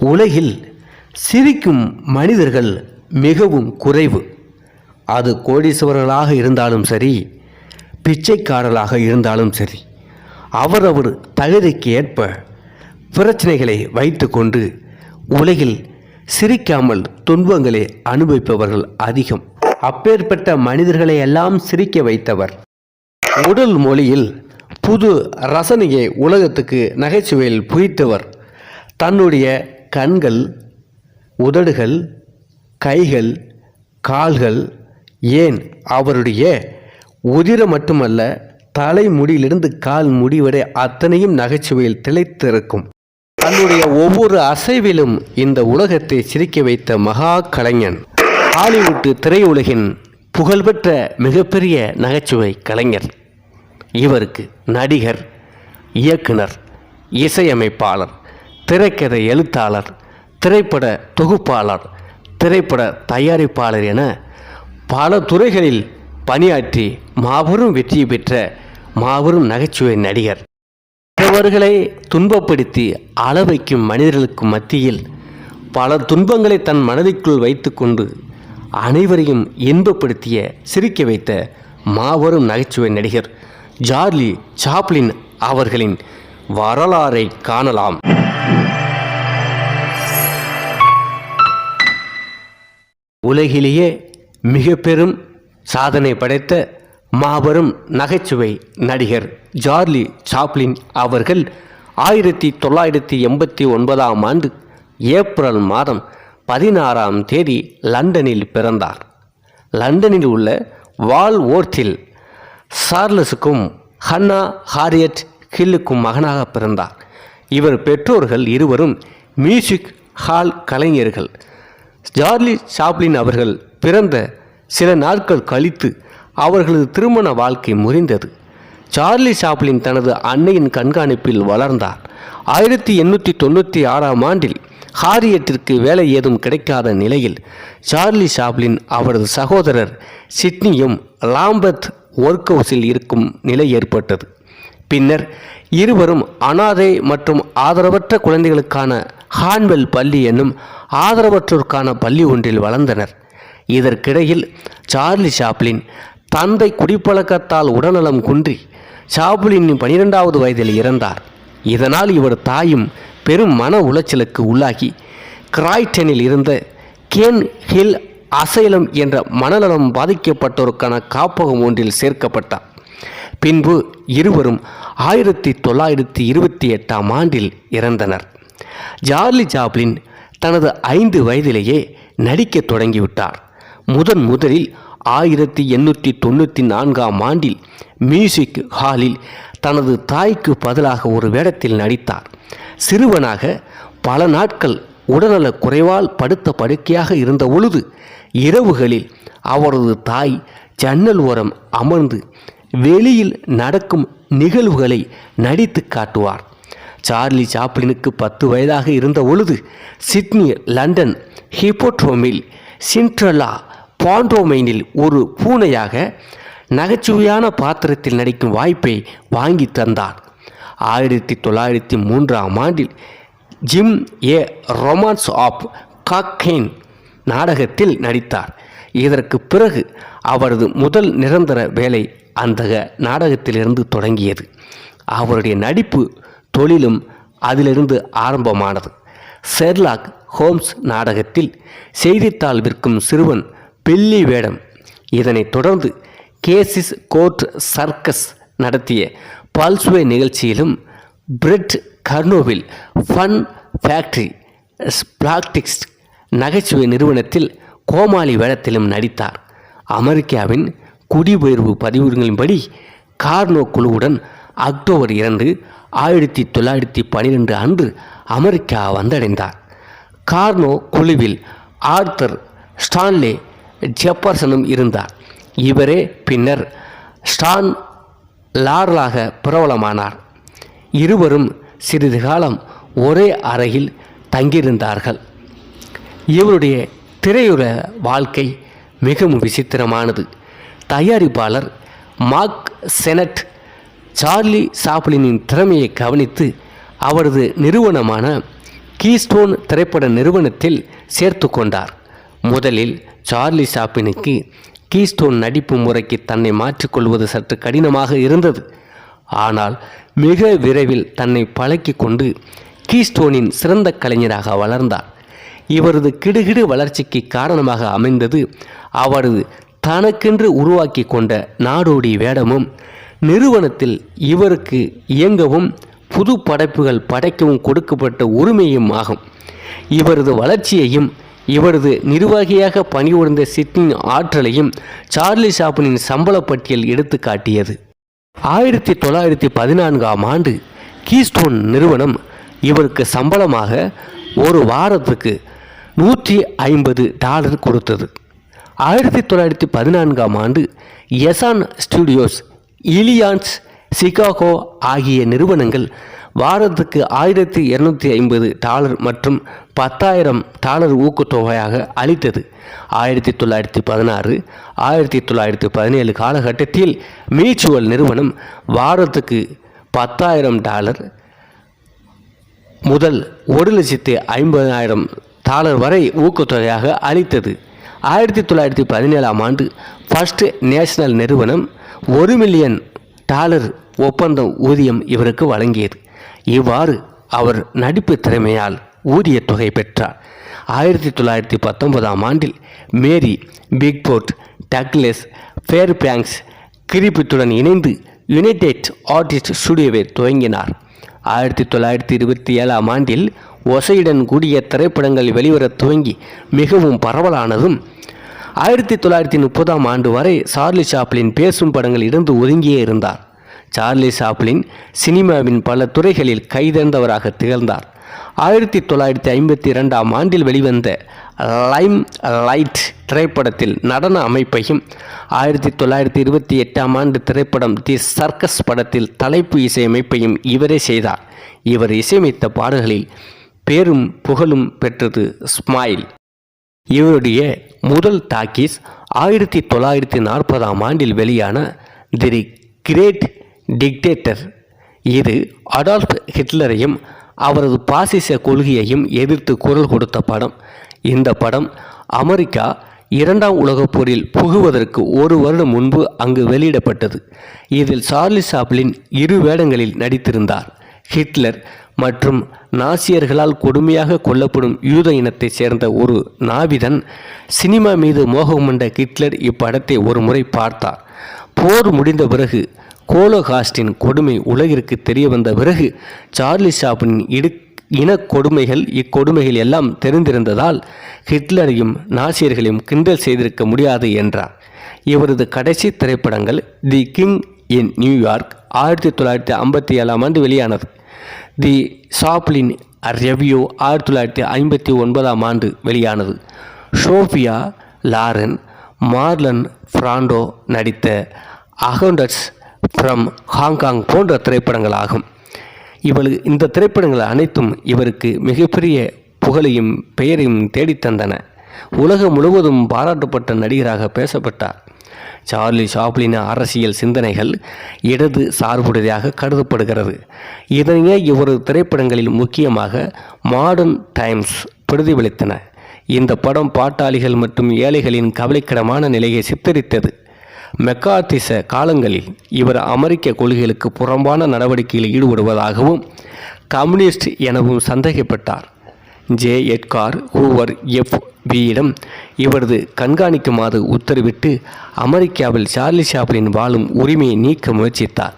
உலகில் சிரிக்கும் மனிதர்கள் மிகவும் குறைவு. அது கோடீஸ்வரர்களாக இருந்தாலும் சரி, பிச்சைக்காரர்களாக இருந்தாலும் சரி, அவரவர் தகுதிக்கு ஏற்ப பிரச்சனைகளை வைத்துக்கொண்டு உலகில் சிரிக்காமல் துன்பங்களை அனுபவிப்பவர்கள் அதிகம். அப்பேற்பட்ட மனிதர்களை எல்லாம் சிரிக்க வைத்தவர். உடல் மொழியில் புது ரசனையை உலகத்துக்கு நகைச்சுவையில் புரித்தவர். தன்னுடைய கண்கள், உதடுகள், கைகள், கால்கள், ஏன் அவருடைய உதிரம் மட்டுமல்ல, தலைமுடியிலிருந்து கால் முடி வரை அத்தனையும் நகைச்சுவையில் திளைத்திருக்கும். தன்னுடைய ஒவ்வொரு அசைவிலும் இந்த உலகத்தை சிரிக்க வைத்த மகா கலைஞன். ஹாலிவுட் திரையுலகின் புகழ்பெற்ற மிகப்பெரிய நகைச்சுவை கலைஞர். இவருக்கு நடிகர், இயக்குனர், இசையமைப்பாளர், திரைக்கதை எழுத்தாளர், திரைப்பட தொகுப்பாளர், திரைப்பட தயாரிப்பாளர் என பல துறைகளில் பணியாற்றி மாபெரும் வெற்றி பெற்ற மாபெரும் நகைச்சுவை நடிகர். மற்றவர்களை துன்பப்படுத்தி அளவைக்கும் மனிதர்களுக்கு மத்தியில் பல துன்பங்களை தன் மனதிற்குள் வைத்து கொண்டு அனைவரையும் இன்பப்படுத்திய, சிரிக்க வைத்த மாபெரும் நகைச்சுவை நடிகர் சார்லி சாப்ளின் அவர்களின் வரலாறை காணலாம். உலகிலேயே மிக பெரும் சாதனை படைத்த மாபெரும் நகைச்சுவை நடிகர் சார்லி சாப்ளின் அவர்கள் 1989 ஆண்டு ஏப்ரல் மாதம் 16ஆம் தேதி லண்டனில் பிறந்தார். லண்டனில் உள்ள வால்வோர்த்தில் சார்லஸுக்கும் ஹன்னா ஹாரியட் ஹில்லுக்கும் மகனாக பிறந்தார். இவர் பெற்றோர்கள் இருவரும் மியூசிக் ஹால் கலைஞர்கள். சார்லி சாப்ளின் அவர்கள் பிறந்த சில நாட்கள் கழித்து அவர்களது திருமண வாழ்க்கை முறிந்தது. சார்லி சாப்ளின் தனது அன்னையின் கண்காணிப்பில் வளர்ந்தார். 1896ஆம் ஆண்டில் ஹாரியட்டிற்கு வேலை ஏதும் கிடைக்காத நிலையில் சார்லி சாப்ளின் அவரது சகோதரர் சிட்னியும் லாம்பர்த் ஒர்க் ஹவுஸில் இருக்கும் நிலை ஏற்பட்டது. பின்னர் இருவரும் அனாதை மற்றும் ஆதரவற்ற குழந்தைகளுக்கான ஹான்வெல் பள்ளி என்னும் ஆதரவற்றோருக்கான பள்ளி ஒன்றில் வளர்ந்தனர். இதற்கிடையில் சார்லி சாப்ளின் தந்தை குடிப்பழக்கத்தால் உடல்நலம் குன்றி சாப்ளின் 12வது வயதில் இறந்தார். இதனால் இவர் தாயும் பெரும் மன உளைச்சலுக்கு உள்ளாகி கிராய்டனில் இருந்த கேன் ஹில் அசைலம் என்ற மனநலம் பாதிக்கப்பட்டோருக்கான காப்பகம் ஒன்றில் சேர்க்கப்பட்டார். பின்பு இருவரும் 1928ஆம் ஆண்டில் இறந்தனர். சார்லி சாப்ளின் தனது 5 வயதிலேயே நடிக்க தொடங்கிவிட்டார். முதலில் 1894ஆம் ஆண்டில் மியூசிக் ஹாலில் தனது தாய்க்கு பதிலாக ஒரு வேடத்தில் நடித்தார். சிறுவனாக பல நாட்கள் உடல்நல குறைவால் படுத்த படுக்கையாக இருந்த பொழுது இரவுகளில் அவரது தாய் ஜன்னல் ஓரம் அமர்ந்து வெளியில் நடக்கும் நிகழ்வுகளை நடித்து காட்டுவார். சார்லி சாப்ளினுக்கு 10 வயதாக இருந்த பொழுது சிட்னி, லண்டன் ஹிப்போட்ரோமில், சிண்ட்ரெல்லா பாண்டோமைனில் ஒரு பூனையாக நகைச்சுவையான பாத்திரத்தில் நடிக்கும் வாய்ப்பை வாங்கி தந்தார். 1903ஆம் ஆண்டில் ஜிம் ஏ ரொமான்ஸ் ஆஃப் காக்கெயின் நாடகத்தில் நடித்தார். இதற்கு பிறகு அவரது முதல் நிரந்தர வேலை அந்த நாடகத்திலிருந்து தொடங்கியது. அவருடைய நடிப்பு தொழிலும் அதிலிருந்து ஆரம்பமானது. ஷெர்லாக் ஹோம்ஸ் நாடகத்தில் செய்தித்தாள் விற்கும் சிறுவன் பில்லி வேடம். இதனைத் தொடர்ந்து கேசிஸ் கோர்ட் சர்க்கஸ் நடத்திய பல்ஸ்வே நிகழ்ச்சியிலும், பிரெட் கர்னோவில் ஃபன் ஃபேக்டரி ஸ்பிளாக்டிக்ஸ் நகைச்சுவை நிறுவனத்தில் கோமாளி வேடத்திலும் நடித்தார். அமெரிக்காவின் குடிபெயர்வு பதிவுகளின்படி கார்னோ குழுவுடன் அக்டோபர் 2, 1912 அன்று அமெரிக்கா வந்தடைந்தார். கார்னோ குழுவில் ஆர்தர் ஸ்டான்லே ஜெப்பர்சனும் இருந்தார். இவரே பின்னர் ஸ்டான் லாரலாக பிரபலமானார். இருவரும் சிறிது காலம் ஒரே அறையில் தங்கியிருந்தார்கள். இவருடைய திரையுலக வாழ்க்கை மிகவும் விசித்திரமானது. தயாரிப்பாளர் மார்க் செனட் சார்லி சாப்ளினின் திறமையை கவனித்து அவரது நிறுவனமான கீஸ்டோன் திரைப்பட நிறுவனத்தில் சேர்த்து கொண்டார். முதலில் சார்லி சாப்ளினுக்கு கீஸ்டோன் நடிப்பு முறைக்கு தன்னை மாற்றிக்கொள்வது சற்று கடினமாக இருந்தது. ஆனால் மிக விரைவில் தன்னை பழக்கி கொண்டு கீஸ்டோனின் சிறந்த கலைஞராக வளர்ந்தார். இவரது கிடுகிடு வளர்ச்சிக்கு காரணமாக அமைந்தது அவரது தனக்கென்று உருவாக்கி கொண்ட நாடோடி வேடமும் நிறுவனத்தில் இவருக்கு இயங்கவும் புது படைப்புகள் படைக்கவும் கொடுக்கப்பட்ட உரிமையும் ஆகும். இவரது வளர்ச்சியையும் இவரது நிர்வாகியாக பணிபுரிந்த சிட்னியின் ஆற்றலையும் சார்லி சாப்ளின் சம்பள பட்டியல் எடுத்து காட்டியது. 1914ஆம் ஆண்டு கீஸ்டோன் நிறுவனம் இவருக்கு சம்பளமாக ஒரு வாரத்துக்கு $150 கொடுத்தது. 1914ஆம் ஆண்டு எசான் ஸ்டுடியோஸ், இலியான்ஸ், சிகாகோ ஆகிய நிறுவனங்கள் வாரத்துக்கு $1250 மற்றும் $10,000 ஊக்கத்தொகையாக அளித்தது. 1916, 1917 காலகட்டத்தில் மியூச்சுவல் நிறுவனம் வாரத்துக்கு $10,000 முதல் $1,50,000 வரை ஊக்கத்தொகையாக அளித்தது. 1917ஆம் ஆண்டு ஃபர்ஸ்ட் நேஷனல் நிறுவனம் $1 மில்லியன் ஒப்பந்த ஊதியம் இவருக்கு வழங்கியது. இவ்வாறு அவர் நடிப்பு திறமையால் ஊதிய தொகை பெற்றார். 1919ஆம் ஆண்டில் மேரி பிக்போர்ட், டக்ளஸ் ஃபேர்பேங்க்ஸ் கிரிபித்துடன் இணைந்து யுனைடெட் ஆர்டிஸ்ட் ஸ்டுடியோவை துவங்கினார். 1927ஆம் ஆண்டில் ஒசையுடன் கூடிய திரைப்படங்கள் வெளிவர துவங்கி மிகவும் பரவலானதும் 1930ஆம் ஆண்டு வரை சார்லி சாப்ளின் பேசும் படங்கள் இருந்து ஒதுங்கியே இருந்தார். சார்லி சாப்ளின் சினிமாவின் பல துறைகளில் கைதேர்ந்தவராக திகழ்ந்தார். 1952ஆம் ஆண்டில் வெளிவந்த லைம் லைட் திரைப்படத்தில் நடன அமைப்பையும், 1928ஆம் ஆண்டு திரைப்படம் தி சர்க்கஸ் படத்தில் தலைப்பு இசையமைப்பையும் இவரே செய்தார். இவர் இசையமைத்த பாடல்களில் பேரும் புகழும் பெற்றது ஸ்மைல். இவருடைய முதல் டாக்கீஸ் 1940ஆம் ஆண்டில் வெளியான தி கிரேட் டிக்டேட்டர். இது அடால்ஃப் ஹிட்லரையும் அவரது பாசிச கொள்கையையும் எதிர்த்து குரல் கொடுத்த படம். இந்த படம் அமெரிக்கா 2ஆம் உலகப் போரில் புகுவதற்கு ஒரு வருடம் முன்பு அங்கு வெளியிடப்பட்டது. இதில் சார்லி சாப்ளின் 2 வேடங்களில் நடித்திருந்தார். ஹிட்லர் மற்றும் நாசியர்களால் கொடுமையாக கொல்லப்படும் யூத இனத்தைச் சேர்ந்த ஒரு நாவிதன். சினிமா மீது மோகம் கொண்ட ஹிட்லர் இப்படத்தை ஒரு முறை பார்த்தார். போர் முடிந்த பிறகு ஹோலோகாஸ்டின் கொடுமை உலகிற்கு தெரிய வந்த பிறகு சார்லி சாப்ளின் இக்கொடுமைகள் எல்லாம் தெரிந்திருந்ததால் ஹிட்லரையும் நாசியர்களையும் கிண்டல் செய்திருக்க முடியாது என்றார். இவரது கடைசி திரைப்படங்கள் தி கிங் இன் நியூயார்க் 1957ஆம் ஆண்டு வெளியானது. தி சாப்ளின் ரெவ்யூ 1959ஆம் ஆண்டு வெளியானது. சோஃபியா லாரன், மார்லன் பிராண்டோ நடித்த அகவுண்டட்ஸ் ஃப்ரம் ஹாங்காங் போன்ற திரைப்படங்கள் ஆகும். இந்த திரைப்படங்கள் அனைத்தும் இவருக்கு மிகப்பெரிய புகழையும் பெயரையும் தேடித்தந்தன. உலகம் முழுவதும் பாராட்டப்பட்ட நடிகராக பேசப்பட்டார். சார்லி சாப்ளின் அரசியல் சிந்தனைகள் இடது சார்புடையதாக கருதப்படுகிறது. இதனையே இவரது திரைப்படங்களில் முக்கியமாக மாடர்ன் டைம்ஸ் பிரதிபலித்தன. இந்த படம் பாட்டாளிகள் மற்றும் ஏழைகளின் கவலைக்கிடமான நிலையை சித்தரித்தது. மெக்கார்த்திச காலங்களில் இவர் அமெரிக்க கொள்கைகளுக்கு புறம்பான நடவடிக்கைகளில் ஈடுபடுவதாகவும் கம்யூனிஸ்ட் எனவும் சந்தேகப்பட்டார். ஜே. எட்கார் ஹூவர் FBI-யிடம் இவரது கண்காணிக்குமாறு உத்தரவிட்டு அமெரிக்காவில் சார்லி சாப்ளின் வாழும் உரிமையை நீக்க முயற்சித்தார்.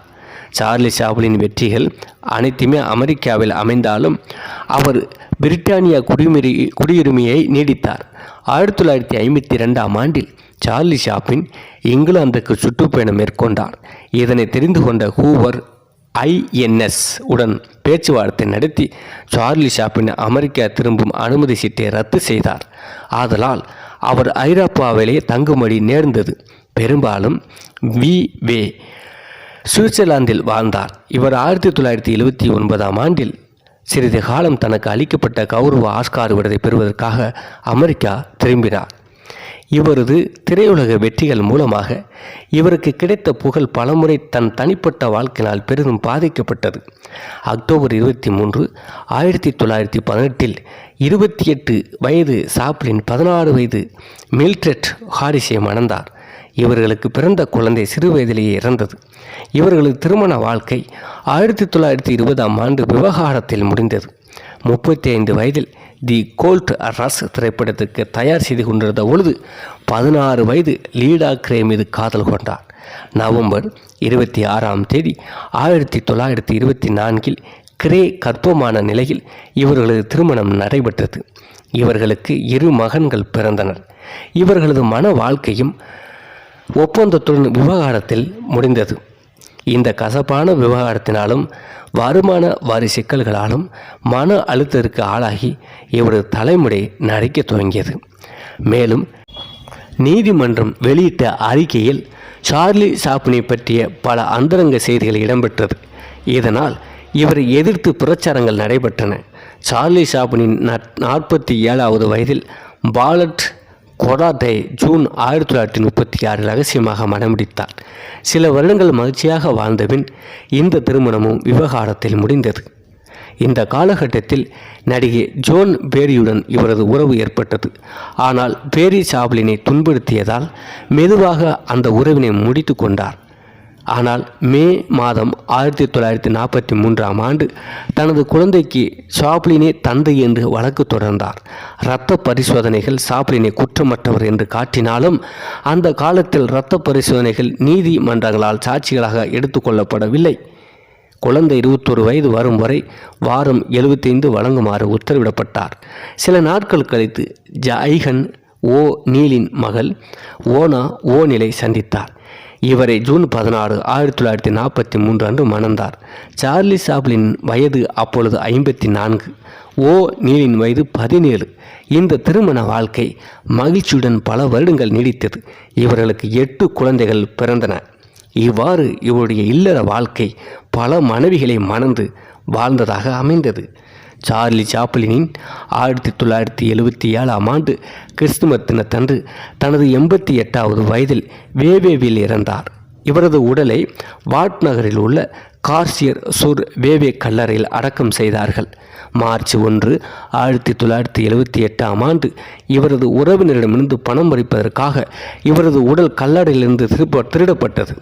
சார்லி சாப்ளின் வெற்றிகள் அனைத்துமே அமெரிக்காவில் அமைந்தாலும் அவர் பிரிட்டானியா குடியுரிமையை நீடித்தார். 1952ஆம் ஆண்டில் சார்லி சாப்ளின் இங்கிலாந்துக்கு சுற்றுப்பயணம் மேற்கொண்டார். இதனை தெரிந்து கொண்ட ஹூவர் INS உடன் பேச்சுவார்த்தை நடத்தி சார்லி சாப்ளின் அமெரிக்கா திரும்பும் அனுமதி சீட்டை ரத்து செய்தார். ஆதலால் அவர் ஐரோப்பாவிலே தங்கும்படி நேர்ந்தது. பெரும்பாலும் வே சுவிட்சர்லாந்தில் வாழ்ந்தார். இவர் 1979ஆம் ஆண்டில் சிறிது காலம் தனக்கு அளிக்கப்பட்ட கௌரவ ஆஸ்கார் விருதை பெறுவதற்காக அமெரிக்கா திரும்பினார். இவரது திரையுலக வெற்றிகள் மூலமாக இவருக்கு கிடைத்த புகழ் பலமுறை தன் தனிப்பட்ட வாழ்க்கையினால் பெரிதும் பாதிக்கப்பட்டது. அக்டோபர் 23, 1918 28 வயது சாப்ளின் 16 வயது மில்ட்ரெட் ஹாரிஸை மணந்தார். இவர்களுக்கு பிறந்த குழந்தை சிறு வயதிலேயே இறந்தது. இவர்களது திருமண வாழ்க்கை 1920 விவகாரத்தில் முடிந்தது. 35 வயதில் தி கோல்ட் ரஷ் திரைப்படத்திற்கு தயார் செய்து கொண்டிருந்த பொழுது 16 வயது லீடா கிரே மீது காதல் கொண்டார். நவம்பர் 26 1924 கிரே கர்ப்பமான நிலையில் இவர்களது திருமணம் நடைபெற்றது. இவர்களுக்கு 2 மகன்கள் பிறந்தனர். இவர்களது மன வாழ்க்கையும் ஒப்பந்தத்துடன் விவகாரத்தில் முடிந்தது. இந்த கசப்பான விவகாரத்தினாலும் வருமான வரி சிக்கல்களாலும் மன அழுத்தத்திற்கு ஆளாகி இவரது தலைமுறை நரைக்க துவங்கியது. மேலும் நீதிமன்றம் வெளியிட்ட அறிக்கையில் சார்லி சாப்ளினை பற்றிய பல அந்தரங்க செய்திகள் இடம்பெற்றது. இதனால் இவரை எதிர்த்து பிரச்சாரங்கள் நடைபெற்றன. சார்லி சாப்ளின் 47வது வயதில் பாலட் கொடாட்டை ஜூன் 1936 ரகசியமாக மணமுடித்தார். சில வருடங்கள் மகிழ்ச்சியாக வாழ்ந்தபின் இந்த திருமணமும் விவகாரத்தில் முடிந்தது. இந்த காலகட்டத்தில் நடிகை ஜோன் பேரியுடன் இவரது உறவு ஏற்பட்டது. ஆனால் பேரி சாப்ளினை துன்புறுத்தியதால் மெதுவாக அந்த உறவினை முடித்து கொண்டார். ஆனால் மே மாதம் 1943 தனது குழந்தைக்கு சாப்ளினே தந்தை என்று வழக்கு தொடர்ந்தார். இரத்த பரிசோதனைகள் சாப்ளினை குற்றமற்றவர் என்று காட்டினாலும் அந்த காலத்தில் இரத்த பரிசோதனைகள் நீதிமன்றங்களால் சாட்சிகளாக எடுத்துக்கொள்ளப்படவில்லை. குழந்தை 21 வயது வரும் வரை வாரம் 75 வழங்குமாறு உத்தரவிடப்பட்டார். சில நாட்கள் கழித்து ஜைகன் ஓ நீலின் மகள் ஓனா ஓநிலை சந்தித்தார். இவரை ஜூன் 16, 1943 மணந்தார். சார்லி சாப்ளின் வயது அப்பொழுது 54, ஓ நீலின் வயது 17. இந்த திருமண வாழ்க்கை மகிழ்ச்சியுடன் பல வருடங்கள் நீடித்தது. இவர்களுக்கு 8 குழந்தைகள் பிறந்தன. இவ்வாறு இவருடைய இல்லற வாழ்க்கை பல மனைவிகளை மணந்து வாழ்ந்ததாக அமைந்தது. சார்லி சாப்ளினின் 1977 கிறிஸ்துமஸ் தினத்தன்று தனது 88வது வயதில் வேவேவில் இறந்தார். இவரது உடலை வாட் நகரில் உள்ள கார்சியர் சுர் வேவே கல்லறையில் அடக்கம் செய்தார்கள். மார்ச் 1, 1978 இவரது உறவினரிடமிருந்து பணம் பறிப்பதற்காக இவரது உடல் கல்லறையிலிருந்து திருடப்பட்டது.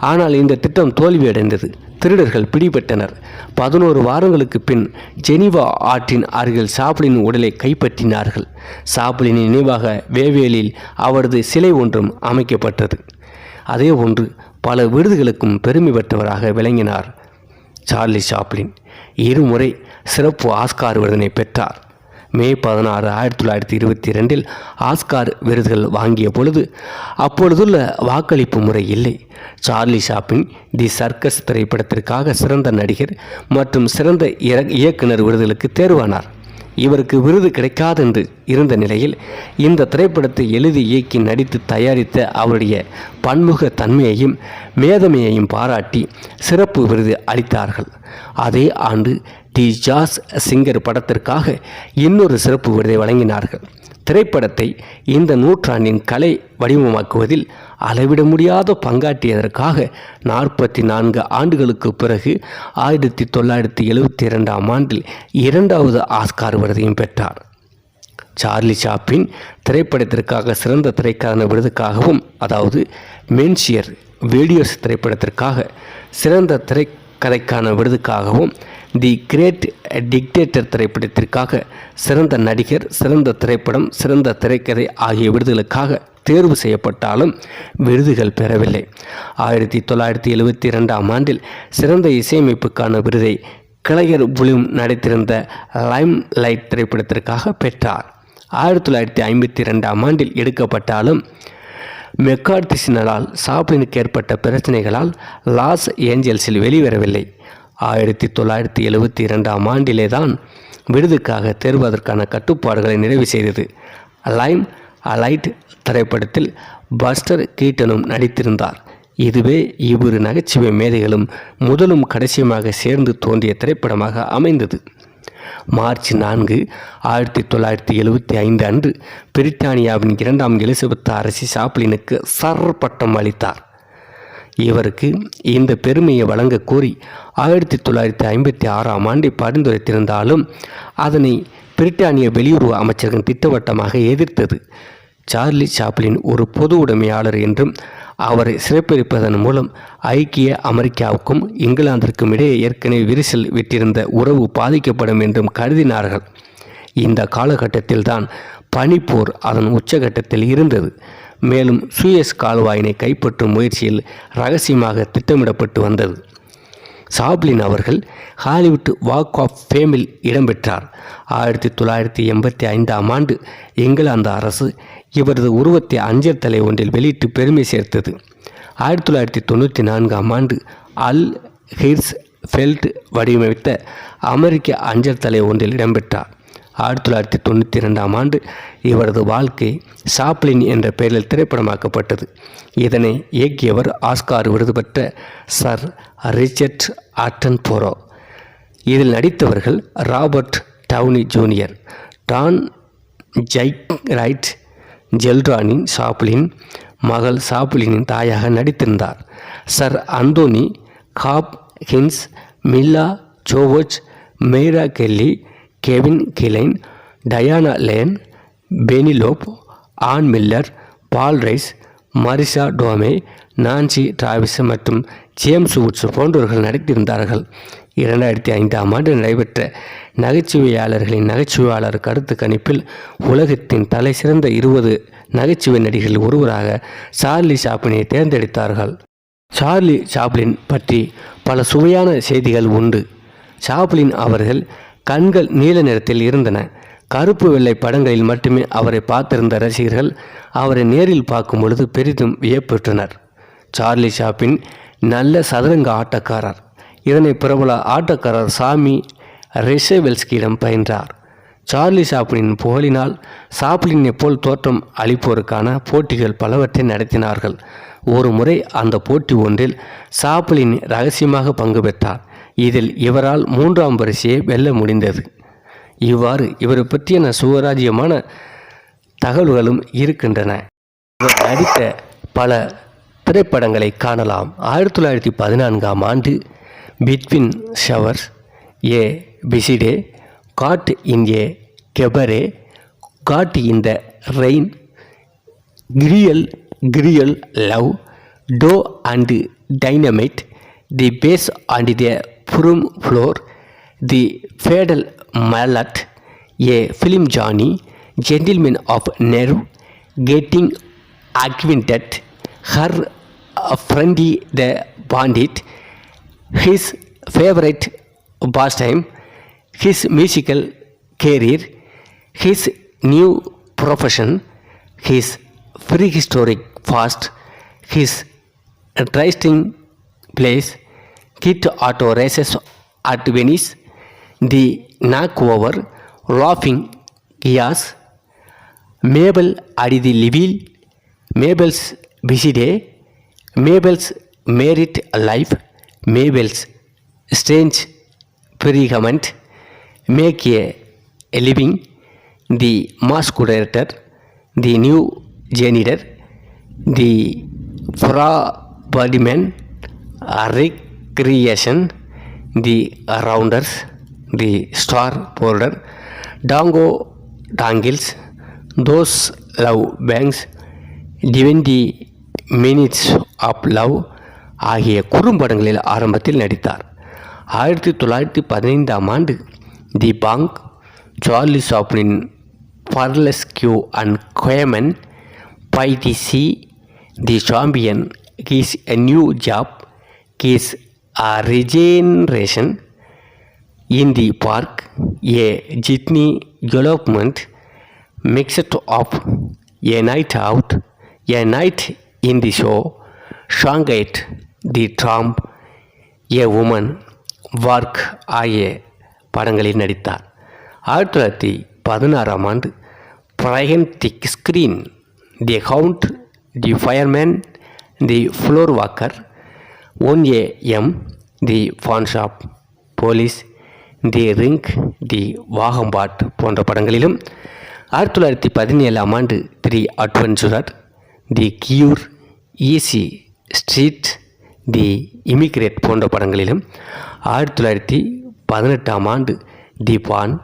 ஆனால் இந்த திட்டம் தோல்வியடைந்தது. திருடர்கள் பிடிபட்டனர். 11 வாரங்களுக்கு பின் ஜெனீவா ஆற்றின் அருகில் சாப்ளின் உடலை கைப்பற்றினார்கள். சாப்ளின் நினைவாக வேவேலில் அவரது சிலை ஒன்றும் அமைக்கப்பட்டது. அதே ஒன்று பல விருதுகளுக்கும் பெருமை பெற்றவராக விளங்கினார். சார்லி சாப்ளின் 2 முறை சிறப்பு ஆஸ்கார் விருதினை பெற்றார். மே 16, 1922 ஆஸ்கார் விருதுகள் வாங்கிய பொழுது அப்பொழுதுள்ள வாக்களிப்பு முறை இல்லை. சார்லி சாப்ளின் தி சர்க்கஸ் திரைப்படத்திற்காக சிறந்த நடிகர் மற்றும் சிறந்த இயக்குனர் விருதுகளுக்கு தேர்வானார். இவருக்கு விருது கிடைக்காது என்று இருந்த நிலையில் இந்த திரைப்படத்தை எழுதி இயக்கி நடித்து தயாரித்த அவருடைய பன்முக தன்மையையும் மேதமையையும் பாராட்டி சிறப்பு விருது அளித்தார்கள். அதே ஆண்டு தி ஜாஸ் சிங்கர் படத்திற்காக இன்னொரு சிறப்பு விருதை வழங்கினார்கள். திரைப்படத்தை இந்த நூற்றாண்டின் கலை வடிவமாக்குவதில் அளவிட முடியாத பங்காற்றியதற்காக 44 ஆண்டுகளுக்கு பிறகு 1972 2வது ஆஸ்கார் விருதையும் பெற்றார். சார்லி சாப்ளின் திரைப்படத்திற்காக சிறந்த திரைக்கதை விருதுக்காகவும், அதாவது மென்ஷியர் வீடியோஸ் திரைப்படத்திற்காக சிறந்த திரைக்கதைக்கான விருதுக்காகவும், தி கிரேட் டிக்டேட்டர் திரைப்படத்திற்காக சிறந்த நடிகர், சிறந்த திரைப்படம், சிறந்த திரைக்கதை ஆகிய விருதுகளுக்காக தேர்வு செய்யப்பட்டாலும் விருதுகள் பெறவில்லை. 1972 சிறந்த இசையமைப்புக்கான விருதை கிளையர் புளூம் நடித்திருந்த லைம் லைட் திரைப்படத்திற்காக பெற்றார். 1952 எடுக்கப்பட்டாலும் மெக்கார்த்திசினால் சாப்ளினுக்கு ஏற்பட்ட பிரச்சனைகளால் லாஸ் ஏஞ்சல்ஸில் வெளிவரவில்லை. 1972 தான் விருதுக்காக தேர்வதற்கான கட்டுப்பாடுகளை நிறைவு செய்தது. லைம் லைட் திரைப்படத்தில் பஸ்டர் கீட்டனும் நடித்திருந்தார். இதுவே இவ்விரு நகைச்சுவை மேதைகளும் முதலும் கடைசியுமாக சேர்ந்து தோன்றிய திரைப்படமாக அமைந்தது. மார்ச் 4, 1975 அன்று பிரித்தானியாவின் 2ஆம் எலிசபெத் அரசி சாப்ளினுக்கு சர் பட்டம் அளித்தார். இவருக்கு இந்த பெருமையை வழங்க கோரி 1956ஆம் ஆண்டை பரிந்துரைத்திருந்தாலும் அதனை பிரித்தானிய வெளியுறவு அமைச்சகம் திட்டவட்டமாக எதிர்த்தது. சார்லி சாப்ளின் ஒரு பொது உடைமையாளர் என்றும் அவரை சிறைப்பிடிப்பதன் மூலம் ஐக்கிய அமெரிக்காவுக்கும் இங்கிலாந்திற்கும் இடையே ஏற்கனவே விரிசல் விட்டிருந்த உறவு பாதிக்கப்படும் என்றும் கருதினார்கள். இந்த காலகட்டத்தில்தான் பனிப்போர் அதன் உச்சகட்டத்தில் இருந்தது. மேலும் சூயஸ் கால்வாயினை கைப்பற்றும் முயற்சியில் ரகசியமாக திட்டமிடப்பட்டு வந்தது. சாப்ளின் அவர்கள் ஹாலிவுட் வாக் ஆஃப் ஃபேமில் இடம்பெற்றார். 1985ஆம் ஆண்டு இங்கிலாந்து அரசு இவரது உருவத்தை அஞ்சல் தலை ஒன்றில் வெளியிட்டு பெருமை சேர்த்தது. 1994ஆம் ஆண்டு அல் ஹிர்ஸ்ஃபெல்ட் வடிவமைத்த அமெரிக்க அஞ்சல் தலை ஒன்றில் இடம்பெற்றார். 1992ஆம் ஆண்டு இவரது வாழ்க்கை சாப்ளின் என்ற பெயரில் திரைப்படமாக்கப்பட்டது. இதனை இயக்கியவர் ஆஸ்கார் விருது பெற்ற சர் ரிச்சர்ட் அட்டன்போரோ. இதில் நடித்தவர்கள் Robert Downey Junior, Dan Aykroyd Geraldine Chaplin மகள் சாப்ளினின் தாயாக நடித்திருந்தார். Sir Anthony Hopkins, Milla Jovovich, Moira Kelly, Kevin Kline, Diane Lane, Penelope, Ann Miller, Paul Rhys, Marisa Tomei, Nancy Travis மற்றும் James Woods போன்றவர்கள் நடித்திருந்தார்கள். 2005ஆம் ஆண்டு நடைபெற்ற நகைச்சுவையாளர்களின் நகைச்சுவையாளர் கருத்து கணிப்பில் உலகத்தின் தலை சிறந்த 20 நகைச்சுவை நடிகர்கள் ஒருவராக சார்லி சாப்ளினை தேர்ந்தெடுத்தார்கள். சார்லி சாப்ளின் பற்றி பல சுவையான செய்திகள் உண்டு. சாப்ளின் அவர்கள் கண்கள் நீல நிறத்தில் இருந்தன. கருப்பு வெள்ளை படங்களில் மட்டுமே அவரை பார்த்திருந்த ரசிகர்கள் அவரை நேரில் பார்க்கும் பொழுது பெரிதும் வியப்புற்றனர். சார்லி சாப்ளின் நல்ல சதுரங்க ஆட்டக்காரர். இதனை பிரபல ஆட்டக்காரர் சாமி ரெசேவெல்ஸ்கியிடம் பயின்றார். சார்லி சாப்ளின் புகழினால் சாப்ளினை போல் தோற்றம் அளிப்போருக்கான போட்டிகள் பலவற்றை நடத்தினார்கள். ஒரு முறை அந்த போட்டி ஒன்றில் சாப்ளின் ரகசியமாக பங்கு பெற்றார். இதில் இவரால் 3ஆம் பரிசையை வெல்ல முடிந்தது. இவ்வாறு இவரை பற்றிய சுவராஜ்யமான தகவல்களும் இருக்கின்றன. இவர் நடித்த பல திரைப்படங்களை காணலாம். 1914ஆம் ஆண்டு between showers, a busy day, caught in a cabaret, caught in the rain, cruel love, dough and dynamite, the face and the barroom floor, the fatal mallet, a film Johnny, gentlemen of nerve, getting acquainted, her friend the bandit, his favorite pastime, his musical career, his new profession, his prehistoric past, his trysting place, kit auto races at Venice, the knockover, laughing chaos, Mabel at the Liville, Mabel's busy day, Mabel's married life, Mabel's strange predicament, make a living, the masquerator, the new janitor, the Frabadiman, recreation, the rounders, the star border, dango dangles, those love bangs, 20 minutes of love ஆகிய குறும்படங்களில் ஆரம்பத்தில் நடித்தார். 1915ஆம் ஆண்டு the bank, Charlie Chaplin, burlesque and Carmen, by the sea, the champion, his a new job, his a regeneration, in the park, a jitney development, mixed off, a night out, a night in the show, shanghaied, the tramp, a woman, work ஆகிய படங்களில் நடித்தார். 1916ஆம் ஆண்டு பிரையன் the screen, the hound, the fireman, the floor walker, 1AM, the pawn shop, police, the ring, the vagabond போன்ற படங்களிலும் 1917ஆம் ஆண்டு 3 adventurer, the cure, easy street, the immigrant போன்ற படங்களிலும் 1918ஆம் ஆண்டு the bond,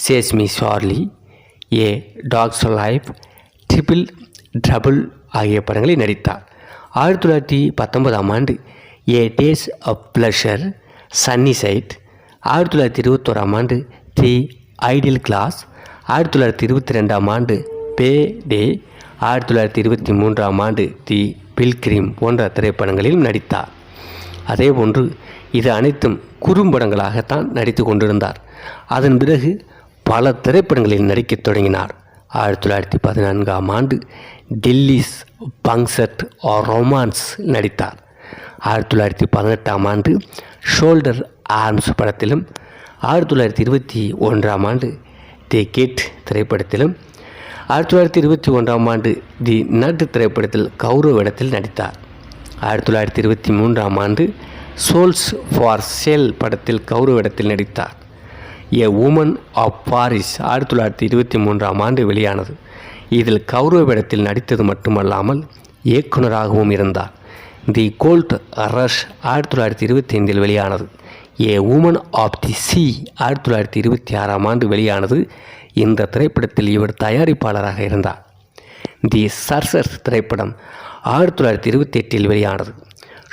chase me Charlie, a dog's life, triple trouble ஆகிய படங்களில் நடித்தார். 1919ஆம் ஆண்டு a days of pleasure, sunny side, 1921ஆம் ஆண்டு தி ஐடியல் கிளாஸ், 1922ஆம் ஆண்டு பே டே, 1923ஆம் ஆண்டு தி பில்கிரிம் போன்ற திரைப்படங்களிலும் நடித்தார். அதேபோன்று இது அனைத்தும் குறும்படங்களாகத்தான் நடித்து கொண்டிருந்தார். அதன் பிறகு பல திரைப்படங்களில் நடிக்கத் தொடங்கினார். 1914ஆம் ஆண்டு டில்லிஸ் பங்க்சட் ரொமான்ஸ் நடித்தார். 1918ஆம் ஆண்டு ஷோல்டர் ஆர்ம்ஸ் படத்திலும், 1921ஆம் ஆண்டு தி கிட் திரைப்படத்திலும், 1921ஆம் ஆண்டு தி நட் திரைப்படத்தில் கௌரவ வேடத்தில் நடித்தார். 1923ஆம் ஆண்டு சோல்ஸ் ஃபார் சேல் படத்தில் கௌரவ வேடத்தில் நடித்தார். ஏ உமன் ஆஃப் பாரிஸ் 1923ஆம் ஆண்டு வெளியானது. இதில் கௌரவ வேடத்தில் நடித்தது மட்டுமல்லாமல் இயக்குனராகவும் இருந்தார். தி கோல்ட் ரஷ் 1925இல் வெளியானது. ஏ உமன் ஆஃப் தி சி 1926ஆம் ஆண்டு வெளியானது. இந்த திரைப்படத்தில் இவர் தயாரிப்பாளராக இருந்தார். தி சர்சர் திரைப்படம் 1928இல் வெளியானது.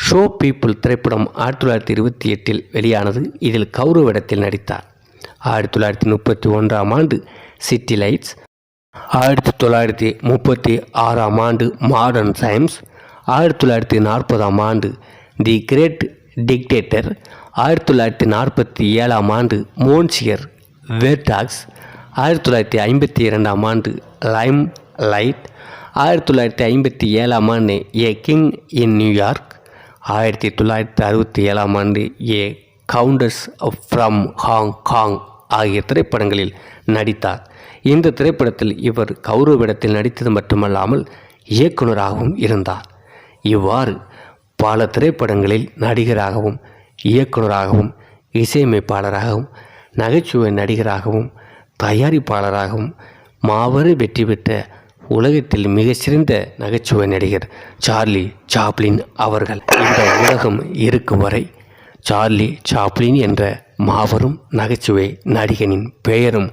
ஷோ பீப்புள் திரைப்படம் 1928இல் வெளியானது. இதில் கௌரவ வேடத்தில் நடித்தார். 1931ஆம் ஆண்டு சிட்டி லைட்ஸ், 1936ஆம் ஆண்டு மாடர்ன் சயின்ஸ், 1940ஆம் ஆண்டு தி கிரேட் டிக்டேட்டர், 1947ஆம் ஆண்டு மோன்சியர் வேர்டாக்ஸ், 1952ஆம் ஆண்டு லைம் லைட், 1957ஆம் ஆண்டு ஏ கிங் இன் நியூயார்க், 1967ஆம் ஆண்டு ஏ கவுண்டர்ஸ் ஃப்ரம் ஹாங்காங் ஆகிய திரைப்படங்களில் நடித்தார். இந்த திரைப்படத்தில் இவர் கௌரவ வேடத்தில் நடித்தது மட்டுமல்லாமல் இயக்குனராகவும் இருந்தார். இவ்வாறு பல திரைப்படங்களில் நடிகராகவும் இயக்குனராகவும் இசையமைப்பாளராகவும் நகைச்சுவை நடிகராகவும் தயாரிப்பாளராகவும் மாபெரும் வெற்றி பெற்ற உலகத்தில் மிகச்சிறந்த நகைச்சுவை நடிகர் சார்லி சாப்ளின் அவர்கள். இந்த உலகம் இருக்கும் வரை சார்லி சாப்ளின் என்ற மாபெரும் நகைச்சுவை நடிகனின் பெயரும்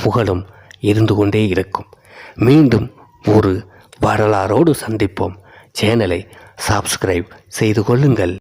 புகழும் இருந்து கொண்டே இருக்கும். மீண்டும் ஒரு வரலாறோடு சந்திப்போம். சேனலை சப்ஸ்கிரைப் செய்து கொள்ளுங்கள்.